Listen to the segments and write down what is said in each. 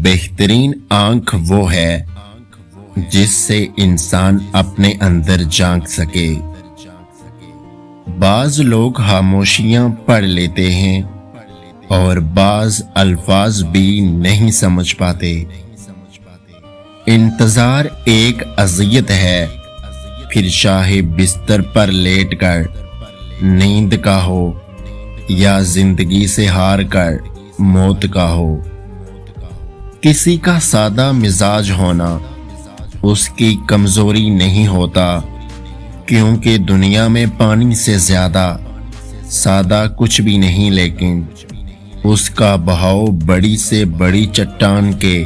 بہترین آنکھ وہ ہے جس سے انسان اپنے اندر جھانک سکے۔ بعض لوگ خاموشیاں پڑھ لیتے ہیں اور بعض الفاظ بھی نہیں سمجھ پاتے۔ انتظار ایک اذیت ہے، پھر چاہے بستر پر لیٹ کر نیند کا ہو یا زندگی سے ہار کر موت کا ہو۔ کسی کا سادہ مزاج ہونا اس کی کمزوری نہیں ہوتا، کیونکہ دنیا میں پانی سے زیادہ سادہ کچھ بھی نہیں، لیکن اس کا بہاؤ بڑی سے بڑی چٹان کے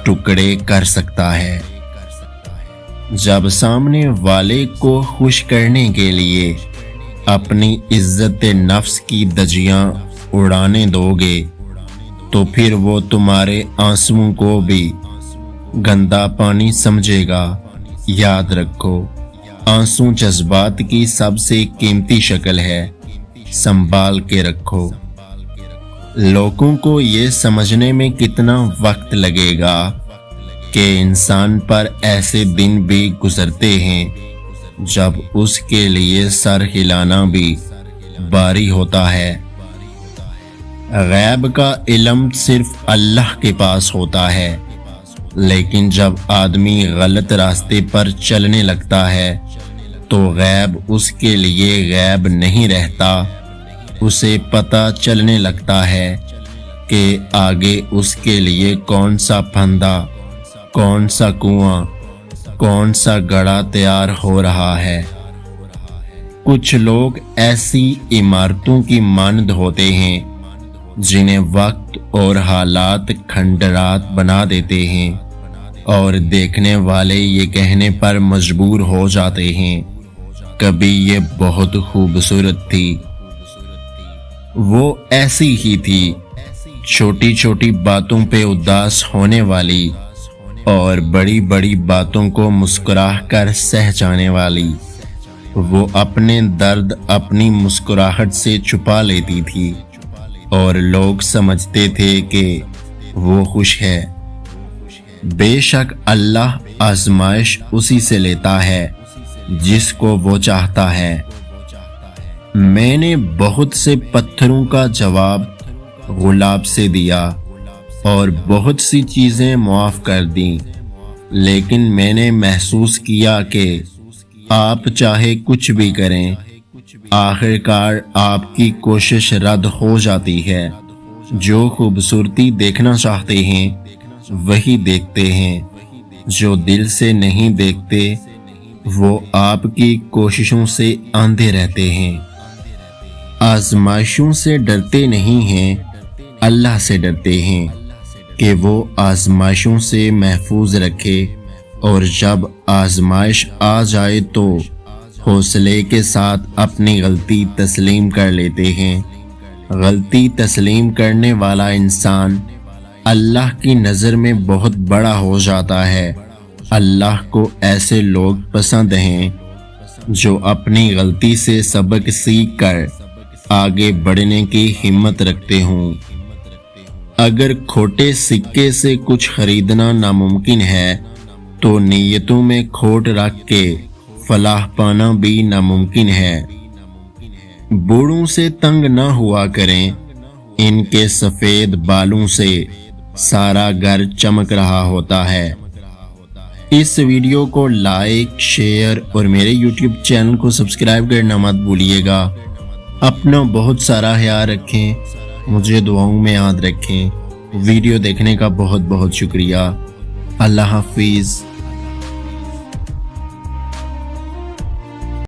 ٹکڑے کر سکتا ہے۔ جب سامنے والے کو خوش کرنے کے لیے اپنی عزت نفس کی دھجیاں اڑانے دو گے تو پھر وہ تمہارے آنسوؤں کو بھی گندا پانی سمجھے گا۔ یاد رکھو، آنسو جذبات کی سب سے قیمتی شکل ہے، سنبھال کے رکھو۔ لوگوں کو یہ سمجھنے میں کتنا وقت لگے گا کہ انسان پر ایسے دن بھی گزرتے ہیں جب اس کے لیے سر ہلانا بھی باری ہوتا ہے۔ غیب کا علم صرف اللہ کے پاس ہوتا ہے، لیکن جب آدمی غلط راستے پر چلنے لگتا ہے تو غیب اس کے لیے غیب نہیں رہتا۔ اسے پتہ چلنے لگتا ہے کہ آگے اس کے لیے کون سا پھندا، کون سا کنواں، کون سا گڑھا تیار ہو رہا ہے۔ کچھ لوگ ایسی عمارتوں کی مانند ہوتے ہیں جنہیں وقت اور حالات کھنڈرات بنا دیتے ہیں، اور دیکھنے والے یہ کہنے پر مجبور ہو جاتے ہیں کبھی یہ بہت خوبصورت تھی۔ وہ ایسی ہی تھی، چھوٹی چھوٹی باتوں پہ اداس ہونے والی اور بڑی بڑی باتوں کو مسکرا کر سہ جانے والی۔ وہ اپنے درد اپنی مسکراہٹ سے چھپا لیتی تھی اور لوگ سمجھتے تھے کہ وہ خوش ہے۔ بے شک اللہ آزمائش اسی سے لیتا ہے جس کو وہ چاہتا ہے۔ میں نے بہت سے پتھروں کا جواب گلاب سے دیا اور بہت سی چیزیں معاف کر دیں، لیکن میں نے محسوس کیا کہ آپ چاہے کچھ بھی کریں، آخر کار آپ کی کوشش رد ہو جاتی ہے۔ جو خوبصورتی دیکھنا چاہتے ہیں وہی دیکھتے ہیں، جو دل سے نہیں دیکھتے وہ آپ کی کوششوں سے اندھے رہتے ہیں۔ آزمائشوں سے ڈرتے نہیں ہیں، اللہ سے ڈرتے ہیں کہ وہ آزمائشوں سے محفوظ رکھے، اور جب آزمائش آ جائے تو حوصلے کے ساتھ اپنی غلطی تسلیم کر لیتے ہیں۔ غلطی تسلیم کرنے والا انسان اللہ کی نظر میں بہت بڑا ہو جاتا ہے۔ اللہ کو ایسے لوگ پسند ہیں جو اپنی غلطی سے سبق سیکھ کر آگے بڑھنے کی ہمت رکھتے ہوں۔ اگر کھوٹے سکے سے کچھ خریدنا ناممکن ہے تو نیتوں میں کھوٹ رکھ کے فلاح پانا بھی ناممکن ہے۔ بوڑھوں سے تنگ نہ ہوا کریں، ان کے سفید بالوں سے سارا گھر چمک رہا ہوتا ہے۔ اس ویڈیو کو لائک، شیئر اور میرے یوٹیوب چینل کو سبسکرائب کرنا مت بھولیے گا۔ اپنا بہت سارا خیال رکھیں، مجھے دعاؤں میں یاد رکھیں۔ ویڈیو دیکھنے کا بہت بہت شکریہ۔ اللہ حافظ۔